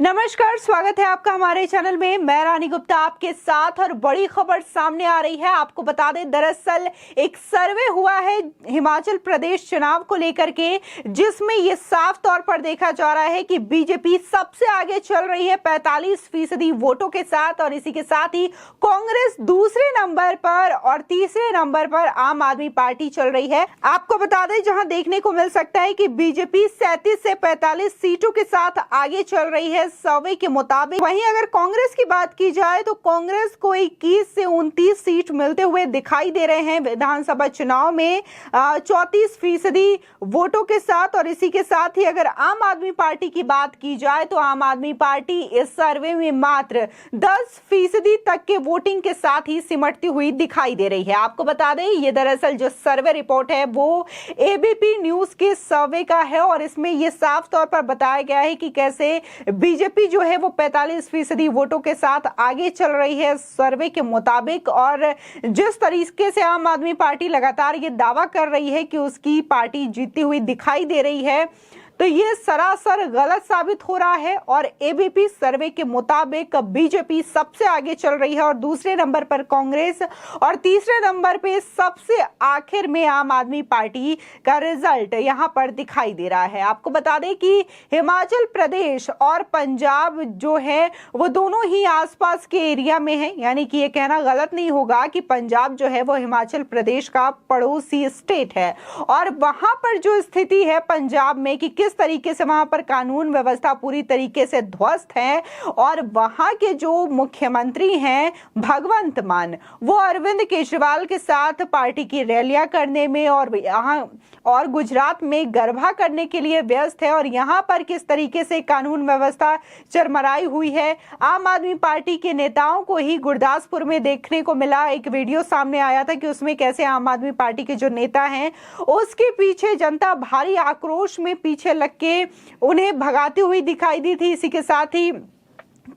नमस्कार, स्वागत है आपका हमारे चैनल में। मैं रानी गुप्ता आपके साथ और बड़ी खबर सामने आ रही है। आपको बता दें, दरअसल एक सर्वे हुआ है हिमाचल प्रदेश चुनाव को लेकर के, जिसमें ये साफ तौर पर देखा जा रहा है कि बीजेपी सबसे आगे चल रही है 45% वोटों के साथ, और इसी के साथ ही कांग्रेस दूसरे नंबर पर और तीसरे नंबर पर आम आदमी पार्टी चल रही है। आपको बता दें, जहां देखने को मिल सकता है कि बीजेपी 37 से 45 सीटों के साथ आगे चल रही है सर्वे के मुताबिक। वहीं अगर कांग्रेस की बात की जाए तो कांग्रेस को 21 से 29 सीट मिलते हुए दिखाई दे रहे हैं विधानसभा चुनाव में 34% वोटों के साथ। और इसी के साथ ही अगर आम आदमी पार्टी की बात की जाए तो आम आदमी पार्टी इस सर्वे में मात्र 10% तक के वोटिंग के साथ ही सिमटती हुई दिखाई दे रही है। आपको बता दें, ये दरअसल जो सर्वे रिपोर्ट है वो एबीपी न्यूज के सर्वे का है, और इसमें यह साफ तौर पर बताया गया है कि कैसे बीजेपी जो है वो 45% वोटों के साथ आगे चल रही है सर्वे के मुताबिक। और जिस तरीके से आम आदमी पार्टी लगातार ये दावा कर रही है कि उसकी पार्टी जीतती हुई दिखाई दे रही है, तो ये सरासर गलत साबित हो रहा है। और एबीपी सर्वे के मुताबिक बीजेपी सबसे आगे चल रही है और दूसरे नंबर पर कांग्रेस और तीसरे नंबर पे सबसे आखिर में आम आदमी पार्टी का रिजल्ट यहां पर दिखाई दे रहा है। आपको बता दें कि हिमाचल प्रदेश और पंजाब जो है वो दोनों ही आसपास के एरिया में है, यानी कि ये कहना गलत नहीं होगा कि पंजाब जो है वो हिमाचल प्रदेश का पड़ोसी स्टेट है। और वहां पर जो स्थिति है पंजाब में कि किस तरीके से वहां पर कानून व्यवस्था पूरी तरीके से ध्वस्त है, और वहां के जो मुख्यमंत्री हैं भगवंत मान, वो अरविंद केजरीवाल के साथ पार्टी की रैलियां करने में और यहाँ और गुजरात में गरबा करने के लिए व्यस्त है। और यहाँ पर किस तरीके से कानून व्यवस्था चरमराई हुई है, आम आदमी पार्टी के नेताओं को ही गुरदासपुर में देखने को मिला। एक वीडियो सामने आया था कि उसमें कैसे आम आदमी पार्टी के जो नेता हैं उसके पीछे जनता भारी आक्रोश में पीछे लग के उन्हें भगाती हुई दिखाई दी थी। इसी के साथ ही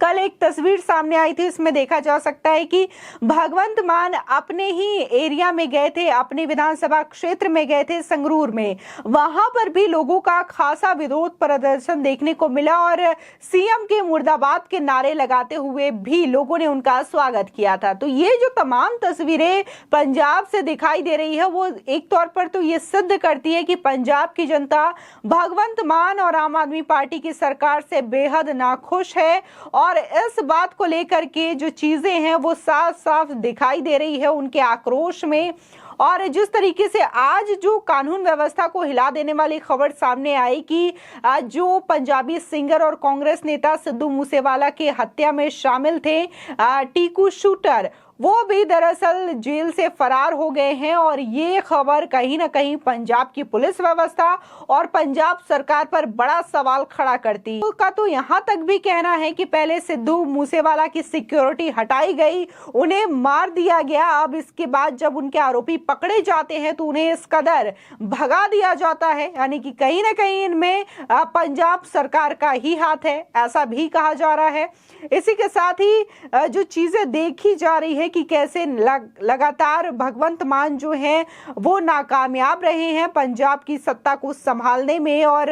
कल एक तस्वीर सामने आई थी, इसमें देखा जा सकता है कि भगवंत मान अपने ही एरिया में गए थे, अपने विधानसभा क्षेत्र में गए थे संगरूर में। वहां पर भी लोगों का खासा विरोध प्रदर्शन देखने को मिला और सीएम के मुर्दाबाद के नारे लगाते हुए भी लोगों ने उनका स्वागत किया था। तो ये जो तमाम तस्वीरें पंजाब से दिखाई दे रही है वो एक तौर पर तो ये सिद्ध करती है कि पंजाब की जनता भगवंत मान और आम आदमी पार्टी की सरकार से बेहद नाखुश है। और इस बात को लेकर के जो चीजें हैं वो साफ साफ दिखाई दे रही है उनके आक्रोश में। और जिस तरीके से आज जो कानून व्यवस्था को हिला देने वाली खबर सामने आई कि आज जो पंजाबी सिंगर और कांग्रेस नेता सिद्धू मूसेवाला के हत्या में शामिल थे टीकू शूटर, वो भी दरअसल जेल से फरार हो गए हैं। और ये खबर कहीं ना कहीं पंजाब की पुलिस व्यवस्था और पंजाब सरकार पर बड़ा सवाल खड़ा करती है। तो यहाँ तक भी कहना है कि पहले सिद्धू मूसेवाला की सिक्योरिटी हटाई गई, उन्हें मार दिया गया, अब इसके बाद जब उनके आरोपी पकड़े जाते हैं तो उन्हें इस कदर भगा दिया जाता है, यानी कि कहीं ना कहीं इनमें पंजाब सरकार का ही हाथ है, ऐसा भी कहा जा रहा है। इसी के साथ ही जो चीजें देखी जा रही है कि कैसे लगातार भगवंत मान जो हैं वो नाकामयाब रहे हैं पंजाब की सत्ता को संभालने में। और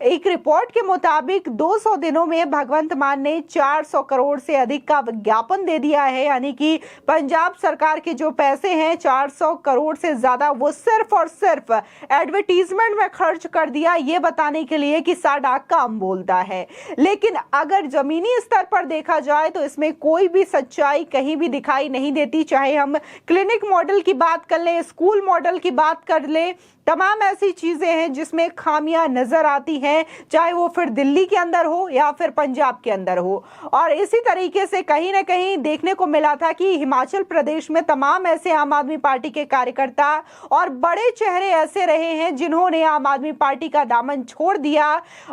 एक रिपोर्ट के मुताबिक 200 दिनों में भगवंत मान ने 400 करोड़ से अधिक का विज्ञापन दे दिया है, यानी कि पंजाब सरकार के जो पैसे हैं 400 करोड़ से ज्यादा वो सिर्फ और सिर्फ एडवर्टीजमेंट में खर्च कर दिया, ये बताने के लिए कि साडा काम बोलता है। लेकिन अगर जमीनी स्तर पर देखा जाए तो इसमें कोई भी सच्चाई कहीं भी दिखाई नहीं देती। चाहे हम क्लिनिक मॉडल की बात कर ले, स्कूल मॉडल की बात कर ले, तमाम ऐसी चीजें हैं जिसमें खामियां नजर आती हैं, चाहे वो फिर दिल्ली के अंदर हो या फिर पंजाब के अंदर हो। और इसी तरीके से कहीं ना कहीं देखने को मिला था कि हिमाचल प्रदेश में तमाम ऐसे आम आदमी पार्टी के कार्यकर्ता और बड़े चेहरे ऐसे रहे हैं जिन्होंने आम आदमी पार्टी का दामन छोड़ दिया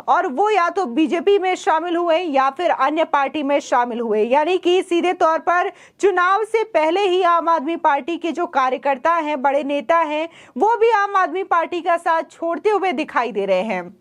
और वो या तो बीजेपी में शामिल हुए या फिर अन्य पार्टी में शामिल हुए, यानी कि सीधे तौर पर चुनाव से पहले ही आम आदमी पार्टी के जो कार्यकर्ता हैं, बड़े नेता हैं, वो भी आम आदमी पार्टी का साथ छोड़ते हुए दिखाई दे रहे हैं।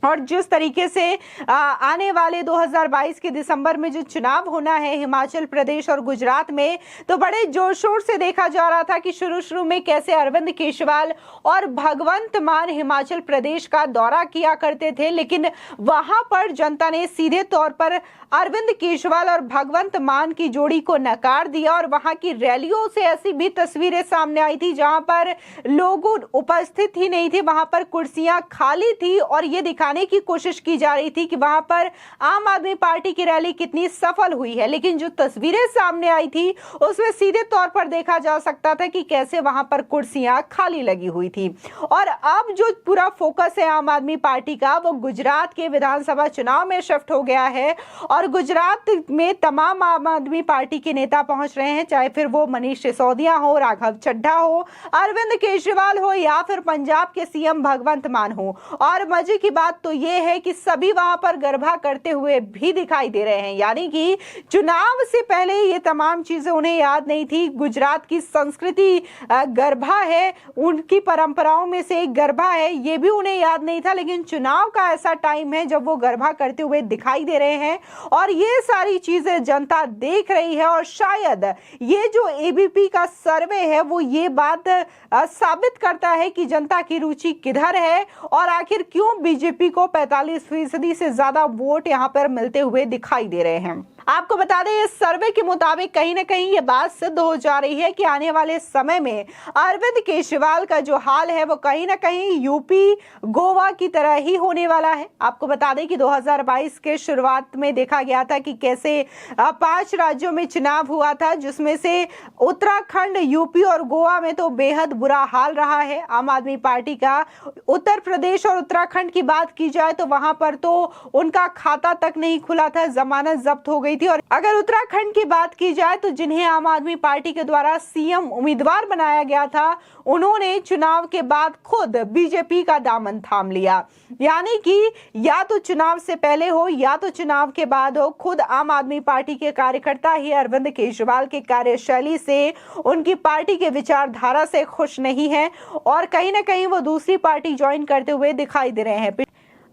और जिस तरीके से आने वाले 2022 के दिसंबर में जो चुनाव होना है हिमाचल प्रदेश और गुजरात में, तो बड़े जोर शोर से देखा जा रहा था कि शुरू में कैसे अरविंद केजरीवाल और भगवंत मान हिमाचल प्रदेश का दौरा किया करते थे, लेकिन वहां पर जनता ने सीधे तौर पर अरविंद केजरीवाल और भगवंत मान की जोड़ी को नकार दिया और वहां की रैलियों से ऐसी भी तस्वीरें सामने आई थी जहां पर लोग उपस्थित ही नहीं थे, वहां पर कुर्सियां खाली थी और ये दिखाने की कोशिश की जा रही थी कि वहां पर आम आदमी पार्टी की रैली कितनी सफल हुई है। लेकिन जो तस्वीरें सामने आई थी उसमें सीधे तौर पर देखा जा सकता था कि कैसे वहां पर कुर्सियां खाली लगी हुई थी। और अब जो पूरा फोकस है आम आदमी पार्टी का वो गुजरात के विधानसभा चुनाव में शिफ्ट हो गया है और गुजरात में तमाम आम आदमी पार्टी के नेता पहुंच रहे हैं, चाहे फिर वो मनीष सिसोदिया हो, राघव चड्ढा हो, अरविंद केजरीवाल हो या फिर पंजाब के सीएम भगवंत मान हो। और मजे की बात तो ये है कि सभी वहां पर गरबा करते हुए भी दिखाई दे रहे हैं, यानी कि चुनाव से पहले ये तमाम चीजें उन्हें याद नहीं थी। गुजरात की संस्कृति गरबा है, उनकी परंपराओं में से एक गरबा है, ये भी उन्हें याद नहीं था। लेकिन चुनाव का ऐसा टाइम है जब वो गरबा करते हुए दिखाई दे रहे हैं और ये सारी चीजें जनता देख रही है। और शायद ये जो एबीपी का सर्वे है वो ये बात साबित करता है कि जनता की रुचि किधर है और आखिर क्यों बीजेपी को 45% से ज्यादा वोट यहां पर मिलते हुए दिखाई दे रहे हैं। आपको बता दें इस सर्वे के मुताबिक कहीं ना कहीं ये बात सिद्ध हो जा रही है कि आने वाले समय में अरविंद केजरीवाल का जो हाल है वो कहीं ना कहीं यूपी गोवा की तरह ही होने वाला है। आपको बता दें कि 2022 के शुरुआत में देखा गया था कि कैसे 5 राज्यों में चुनाव हुआ था, जिसमें से उत्तराखंड, यूपी और गोवा में तो बेहद बुरा हाल रहा है आम आदमी पार्टी का। उत्तर प्रदेश और उत्तराखंड की बात की जाए तो वहां पर तो उनका खाता तक नहीं खुला था, जमानत जब्त हो गई थी। और अगर उत्तराखंड की बात की जाए तो जिन्हें आम आदमी पार्टी के द्वारा सीएम उम्मीदवार बनाया गया था उन्होंने चुनाव के बाद खुद बीजेपी का दामन थाम लिया, यानी कि या तो चुनाव से पहले हो या तो चुनाव के बाद हो, खुद आम आदमी पार्टी के कार्यकर्ता ही अरविंद केजरीवाल के कार्यशैली से, उनकी पार्टी के विचारधारा से खुश नहीं है और कहीं ना कहीं वो दूसरी पार्टी ज्वाइन करते हुए दिखाई दे रहे हैं।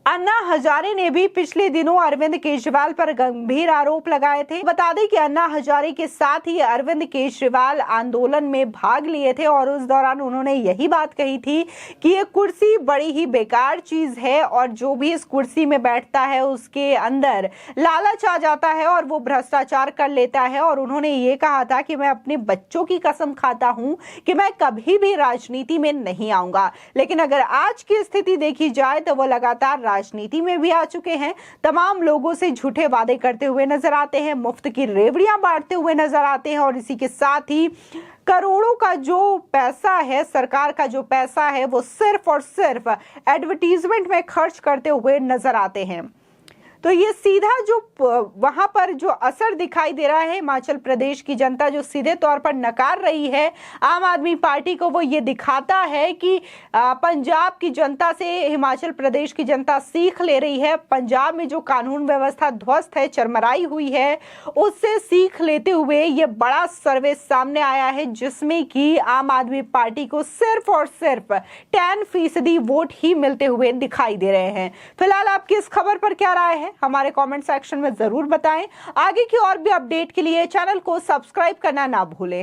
अन्ना हजारे ने भी पिछले दिनों अरविंद केजरीवाल पर गंभीर आरोप लगाए थे। बता दें कि अन्ना हजारे के साथ ही अरविंद केजरीवाल आंदोलन में भाग लिए थे और उस दौरान उन्होंने यही बात कही थी कि ये कुर्सी बड़ी ही बेकार चीज है और जो भी इस कुर्सी में बैठता है उसके अंदर लालच आ जाता है और वो भ्रष्टाचार कर लेता है। और उन्होंने ये कहा था कि मैं अपने बच्चों की कसम खाता हूं कि मैं कभी भी राजनीति में नहीं आऊंगा। लेकिन अगर आज की स्थिति देखी जाए तो वो लगातार राजनीति में भी आ चुके हैं, तमाम लोगों से झूठे वादे करते हुए नजर आते हैं, मुफ्त की रेवड़ियां बांटते हुए नजर आते हैं और इसी के साथ ही करोड़ों का जो पैसा है, सरकार का जो पैसा है, वो सिर्फ और सिर्फ एडवर्टीजमेंट में खर्च करते हुए नजर आते हैं। तो ये सीधा जो वहां पर जो असर दिखाई दे रहा है, हिमाचल प्रदेश की जनता जो सीधे तौर पर नकार रही है आम आदमी पार्टी को, वो ये दिखाता है कि पंजाब की जनता से हिमाचल प्रदेश की जनता सीख ले रही है। पंजाब में जो कानून व्यवस्था ध्वस्त है, चरमराई हुई है, उससे सीख लेते हुए ये बड़ा सर्वे सामने आया है जिसमें कि आम आदमी पार्टी को सिर्फ और सिर्फ 10% वोट ही मिलते हुए दिखाई दे रहे हैं। फिलहाल आपकी इस खबर पर क्या राय है हमारे कमेंट सेक्शन में जरूर बताएं। आगे की और भी अपडेट के लिए चैनल को सब्सक्राइब करना ना भूलें।